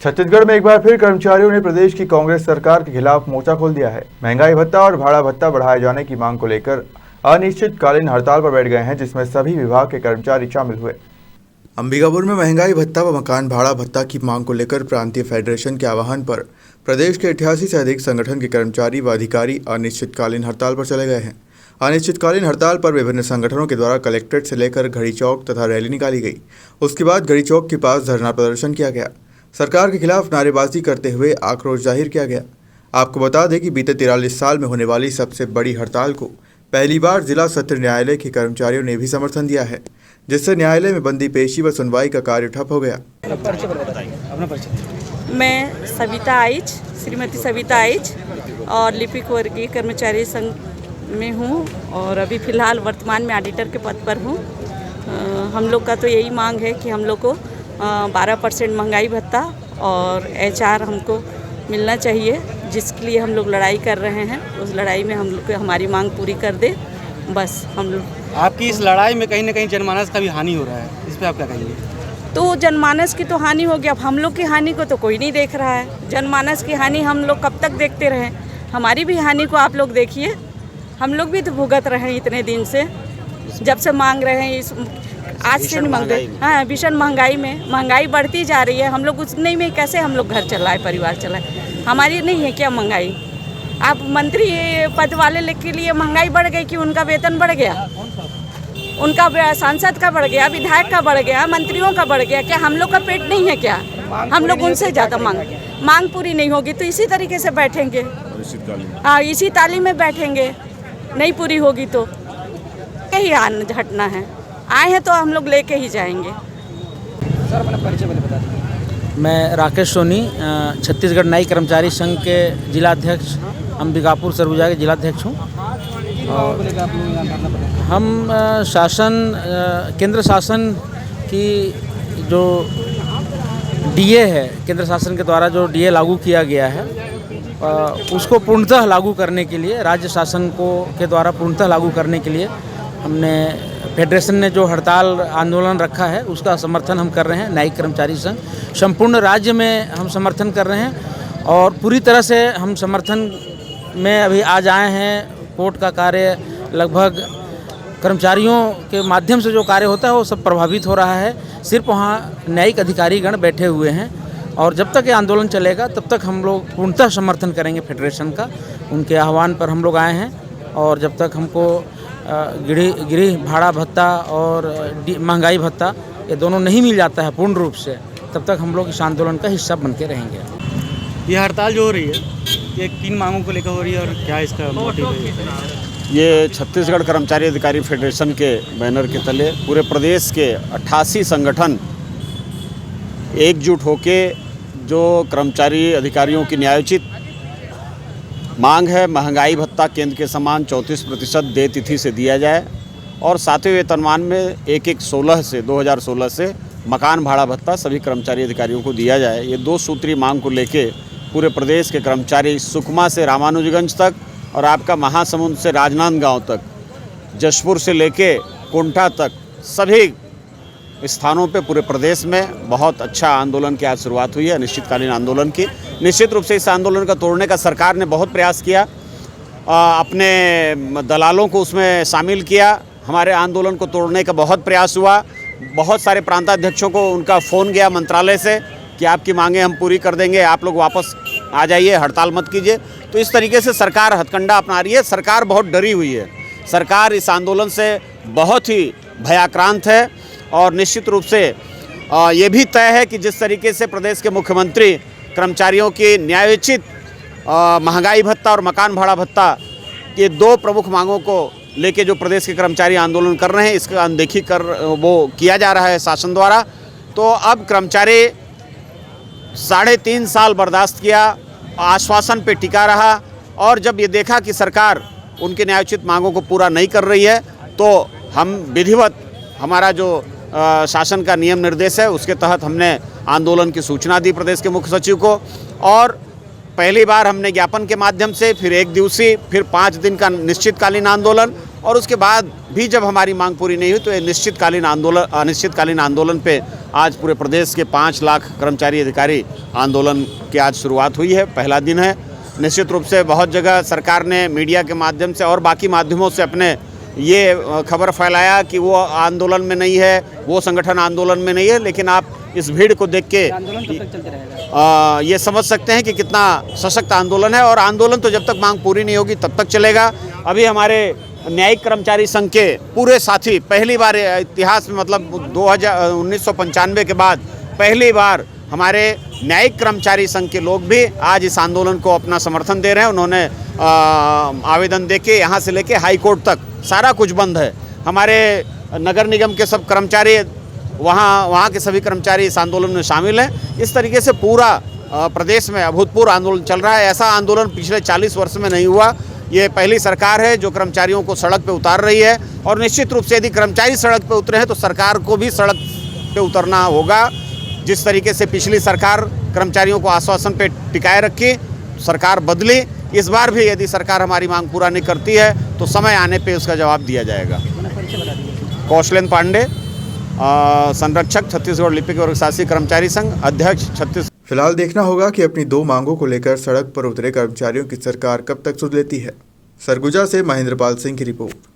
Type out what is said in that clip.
छत्तीसगढ़ में एक बार फिर कर्मचारियों ने प्रदेश की कांग्रेस सरकार के खिलाफ मोर्चा खोल दिया है। महंगाई भत्ता और भाड़ा भत्ता बढ़ाए जाने की मांग को लेकर अनिश्चितकालीन हड़ताल पर बैठ गए हैं, जिसमें सभी विभाग के कर्मचारी शामिल हुए। अंबिकापुर में महंगाई भत्ता व मकान भाड़ा भत्ता की मांग को लेकर प्रांतीय फेडरेशन के आह्वान पर प्रदेश के 88 से अधिक संगठन के कर्मचारी व अधिकारी अनिश्चितकालीन हड़ताल पर चले गए हैं। अनिश्चितकालीन हड़ताल पर विभिन्न संगठनों के द्वारा कलेक्ट्रेट से लेकर घड़ी चौक तथा रैली निकाली गई। उसके बाद घड़ी चौक के पास धरना प्रदर्शन किया गया। सरकार के खिलाफ नारेबाजी करते हुए आक्रोश जाहिर किया गया। आपको बता दें कि बीते 43 साल में होने वाली सबसे बड़ी हड़ताल को पहली बार जिला सत्र न्यायालय के कर्मचारियों ने भी समर्थन दिया है, जिससे न्यायालय में बंदी पेशी व सुनवाई का कार्य ठप हो गया। मैं सविता आइच, श्रीमती सविता आइच और लिपिक वर्गीय कर्मचारी संघ में हूँ और अभी फ़िलहाल वर्तमान में ऑडिटर के पद पर हूँ। हम लोग का तो यही मांग है कि हम लोग को 12% महंगाई भत्ता और HR हमको मिलना चाहिए, जिसके लिए हम लोग लड़ाई कर रहे हैं। उस लड़ाई में हम लोग को हमारी मांग पूरी कर दे, बस हम लोग। आपकी इस लड़ाई में कहीं ना कहीं जनमानस का भी हानि हो रहा है, इस पर आप क्या कहेंगे? तो जनमानस की तो हानि हो गया, अब हम लोग की हानि को तो कोई नहीं देख रहा है। जनमानस की हानि हम लोग कब तक देखते रहें? हमारी भी हानि को आप लोग देखिए। हम लोग भी तो भुगत रहे हैं इतने दिन से, जब से मांग रहे हैं। इस आज से नहीं मांग रहे, हाँ, भीषण महंगाई में महंगाई बढ़ती जा रही है। हम लोग उतने में कैसे हम लोग घर चलाए, परिवार चलाए? हमारी नहीं है क्या महंगाई? आप मंत्री पद वाले के लिए महंगाई बढ़ गई कि उनका वेतन बढ़ गया, उनका सांसद का बढ़ गया, विधायक का बढ़ गया, मंत्रियों का बढ़ गया? क्या हम लोग का पेट नहीं है क्या? हम लोग उनसे ज़्यादा मांग पूरी नहीं होगी तो इसी तरीके से बैठेंगे। हाँ, इसी ताली में बैठेंगे, नहीं पूरी होगी तो कहीं हटना है। आए हैं तो हम लोग लेके ही जाएंगे। सर, अपना परिचय बता दीजिए। मैं राकेश सोनी, छत्तीसगढ़ न्यायिक कर्मचारी संघ के जिलाध्यक्ष, अंबिकापुर सरगुजा के जिलाध्यक्ष हूँ। और हम केंद्र शासन की जो DA है, केंद्र शासन के द्वारा जो DA लागू किया गया है, उसको पूर्णतः लागू करने के लिए, राज्य शासन के द्वारा पूर्णतः लागू करने के लिए हमने फेडरेशन ने जो हड़ताल आंदोलन रखा है उसका समर्थन हम कर रहे हैं। न्यायिक कर्मचारी संघ संपूर्ण राज्य में हम समर्थन कर रहे हैं और पूरी तरह से हम समर्थन में अभी आज आए हैं। कोर्ट का कार्य लगभग कर्मचारियों के माध्यम से जो कार्य होता है वो सब प्रभावित हो रहा है। सिर्फ वहाँ न्यायिक अधिकारीगण बैठे हुए हैं और जब तक ये आंदोलन चलेगा तब तक हम लोग पूर्णतः समर्थन करेंगे फेडरेशन का। उनके आह्वान पर हम लोग आए हैं और जब तक हमको गृह भाड़ा भत्ता और महंगाई भत्ता ये दोनों नहीं मिल जाता है पूर्ण रूप से, तब तक हम लोग इस आंदोलन का हिस्सा बन के रहेंगे। ये हड़ताल जो हो रही है, ये किन मांगों को लेकर हो रही है और क्या इसका मोटिव है? ये छत्तीसगढ़ कर्मचारी अधिकारी फेडरेशन के बैनर के तले पूरे प्रदेश के 88 संगठन एकजुट होके जो कर्मचारी अधिकारियों की न्यायोचित मांग है, महंगाई भत्ता केंद्र के समान 34% देय तिथि से दिया जाए और 7वें वेतनमान में 2016 से मकान भाड़ा भत्ता सभी कर्मचारी अधिकारियों को दिया जाए। ये 2 सूत्री मांग को लेके पूरे प्रदेश के कर्मचारी सुकमा से रामानुजगंज तक और आपका महासमुंद से राजनांदगांव तक, जशपुर से लेके कुंठा तक, सभी स्थानों पे पूरे प्रदेश में बहुत अच्छा आंदोलन की आज शुरुआत हुई है, अनिश्चितकालीन आंदोलन की। निश्चित रूप से इस आंदोलन का तोड़ने का सरकार ने बहुत प्रयास किया, अपने दलालों को उसमें शामिल किया। हमारे आंदोलन को तोड़ने का बहुत प्रयास हुआ। बहुत सारे प्रांताध्यक्षों को उनका फ़ोन गया मंत्रालय से कि आपकी मांगें हम पूरी कर देंगे, आप लोग वापस आ जाइए, हड़ताल मत कीजिए। तो इस तरीके से सरकार हथकंडा अपना रही है। सरकार बहुत डरी हुई है। सरकार इस आंदोलन से बहुत ही भयाक्रांत है और निश्चित रूप से ये भी तय है कि जिस तरीके से प्रदेश के मुख्यमंत्री कर्मचारियों की न्यायोचित महंगाई भत्ता और मकान भाड़ा भत्ता, ये 2 प्रमुख मांगों को लेके जो प्रदेश के कर्मचारी आंदोलन कर रहे हैं, इसका अनदेखी कर वो किया जा रहा है शासन द्वारा। तो अब कर्मचारी 3.5 साल बर्दाश्त किया, आश्वासन पे टिका रहा और जब ये देखा कि सरकार उनके न्यायोचित मांगों को पूरा नहीं कर रही है तो हम विधिवत, हमारा जो शासन का नियम निर्देश है उसके तहत हमने आंदोलन की सूचना दी प्रदेश के मुख्य सचिव को और पहली बार हमने ज्ञापन के माध्यम से, फिर 1 दिवसीय, फिर 5 दिन का निश्चितकालीन आंदोलन और उसके बाद भी जब हमारी मांग पूरी नहीं हुई तो ये अनिश्चितकालीन आंदोलन पे आज पूरे प्रदेश के 5 लाख कर्मचारी अधिकारी आंदोलन की आज शुरुआत हुई है। पहला दिन है। निश्चित रूप से बहुत जगह सरकार ने मीडिया के माध्यम से और बाकी माध्यमों से अपने ये खबर फैलाया कि वो आंदोलन में नहीं है, वो संगठन आंदोलन में नहीं है, लेकिन आप इस भीड़ को देख के आंदोलन कब तक चलते रहेगा? ये समझ सकते हैं कि कितना सशक्त आंदोलन है। और आंदोलन तो जब तक मांग पूरी नहीं होगी तब तक चलेगा। अभी हमारे न्यायिक कर्मचारी संघ के पूरे साथी पहली बार इतिहास में, मतलब 1995 के बाद पहली बार हमारे न्यायिक कर्मचारी संघ के लोग भी आज इस आंदोलन को अपना समर्थन दे रहे हैं। उन्होंने आवेदन देके यहाँ से लेके हाई कोर्ट तक सारा कुछ बंद है। हमारे नगर निगम के सब कर्मचारी वहाँ के सभी कर्मचारी इस आंदोलन में शामिल हैं। इस तरीके से पूरा प्रदेश में अभूतपूर्व आंदोलन चल रहा है। ऐसा आंदोलन पिछले 40 वर्ष में नहीं हुआ। ये पहली सरकार है जो कर्मचारियों को सड़क पे उतार रही है। और निश्चित रूप से यदि कर्मचारी सड़क पे उतरे हैं तो सरकार को भी सड़क पे उतरना होगा। जिस तरीके से पिछली सरकार कर्मचारियों को आश्वासन पे टिकाए रखी, सरकार बदली, इस बार भी यदि सरकार हमारी मांग पूरा नहीं करती है तो समय आने पे उसका जवाब दिया जाएगा। कौशलेंद्र पांडे, संरक्षक, छत्तीसगढ़ लिपिक वर्ग शासी कर्मचारी संघ, अध्यक्ष, छत्तीसगढ़। फिलहाल देखना होगा कि अपनी 2 मांगों को लेकर सड़क पर उतरे कर्मचारियों की सरकार कब तक सुध लेती है। सरगुजा से महेंद्र पाल सिंह की रिपोर्ट।